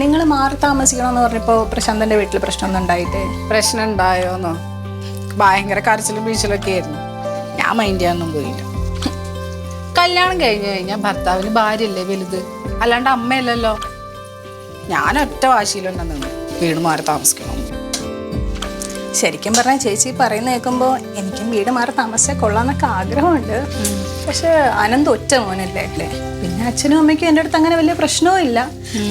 നിങ്ങൾ മാറി താമസിക്കണമെന്ന് പറഞ്ഞപ്പോൾ പ്രശാന്തന്റെ വീട്ടിൽ പ്രശ്നമൊന്നും ഉണ്ടായിട്ടേ? പ്രശ്നം ഉണ്ടായോന്നോ? ഭയങ്കര കരച്ചിലും വീഴ്ചലൊക്കെ ആയിരുന്നു. ഞാൻ മൈൻഡ് ചെയ്യാനൊന്നും പോയില്ല. കല്യാണം കഴിഞ്ഞു കഴിഞ്ഞാൽ ഭർത്താവിന് ഭാര്യയല്ലേ വലുത്, അല്ലാണ്ട് അമ്മയല്ലല്ലോ. ഞാൻ ഒറ്റ വാശിയിലുണ്ടെന്ന് വീട് മാറി താമസിക്കണം. ശരിക്കും പറഞ്ഞാൽ ചേച്ചി പറയുന്ന കേൾക്കുമ്പോൾ എനിക്കും വീട് മാറി താമസിച്ചാൽ കൊള്ളാന്നൊക്കെ ആഗ്രഹമുണ്ട്. പക്ഷെ അനന്ത് ഒറ്റ മോനല്ലേ അല്ലേ? പിന്നെ അച്ഛനും അമ്മയ്ക്കും എൻ്റെ അടുത്ത് അങ്ങനെ വലിയ പ്രശ്നവും ഇല്ല.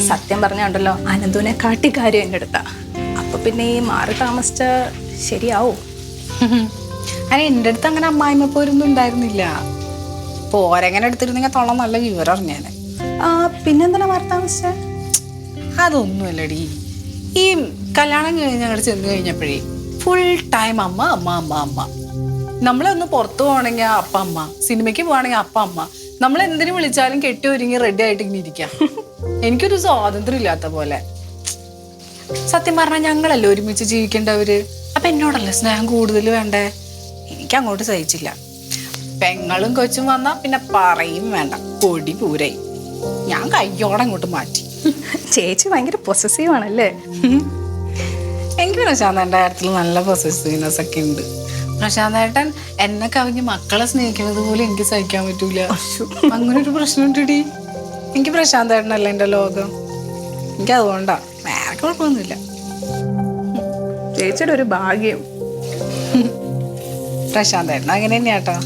സത്യം പറഞ്ഞുണ്ടല്ലോ അനന്തുവിനെ കാട്ടിക്കാര്യം എൻ്റെ അടുത്താ. അപ്പൊ പിന്നെ ഈ മാറി താമസിച്ച ശരിയാവും? അങ്ങനെ എൻ്റെ അടുത്ത് അങ്ങനെ അമ്മായിമ്മ പോരൊന്നും ഉണ്ടായിരുന്നില്ല. പോരെങ്ങനെ എടുത്തിരുന്നെങ്കിൽ തൊള്ള നല്ല വിവരം അറിഞ്ഞാണ്. പിന്നെന്തിനാ മാറി താമസിച്ച? അതൊന്നുമല്ലടി, ഈ കല്യാണം കഴിഞ്ഞ് അങ്ങോട്ട് ചെന്ന് കഴിഞ്ഞപ്പോഴേ ഫുൾ ടൈം അമ്മ അമ്മ അമ്മ അമ്മ. നമ്മളൊന്ന് പുറത്തു പോകണമെങ്കിൽ അപ്പ അമ്മ, സിനിമയ്ക്ക് പോവാണെങ്കിൽ അപ്പ അമ്മ. നമ്മൾ എന്തിനു വിളിച്ചാലും കെട്ടി ഒരുങ്ങി റെഡി ആയിട്ട് ഇങ്ങനെ ഇരിക്കാം. എനിക്കൊരു സ്വാതന്ത്ര്യം ഇല്ലാത്ത പോലെ. സത്യം പറഞ്ഞാൽ ഞങ്ങളല്ലേ ഒരുമിച്ച് ജീവിക്കേണ്ടവര്. അപ്പൊ എന്നോടല്ലേ സ്നേഹം കൂടുതൽ വേണ്ടേ? എനിക്ക് അങ്ങോട്ട് സഹിച്ചില്ല. പെങ്ങളും കൊച്ചും വന്നാ പിന്നെ പറയും വേണ്ട, പൊടി പൂരായി. ഞാൻ കയ്യോടെ അങ്ങോട്ട് മാറ്റി. ചേച്ചി ഭയങ്കര പൊസസീവ് ആണല്ലേ? എനിക്ക് പ്രശാന്തേട്ടൻ്റെ കാര്യത്തിൽ നല്ല പൊസസീവ്നെസ് ഒക്കെ ഉണ്ട്. പ്രശാന്തേട്ടൻ എന്നെ കവിഞ്ഞ് മക്കളെ സ്നേഹിക്കുന്നത് പോലെ എനിക്ക് സഹിക്കാൻ പറ്റൂല. അങ്ങനെ ഒരു പ്രശ്നം ഉണ്ടടി. എനിക്ക് പ്രശാന്തേട്ടനല്ല എൻ്റെ ലോകം. എനിക്ക് അതുകൊണ്ടാ, വേറെ കുഴപ്പമൊന്നുമില്ല. ചേച്ചിയുടെ ഒരു ഭാഗ്യം. പ്രശാന്തേട്ടൻ അങ്ങനെ തന്നെയാട്ടോ.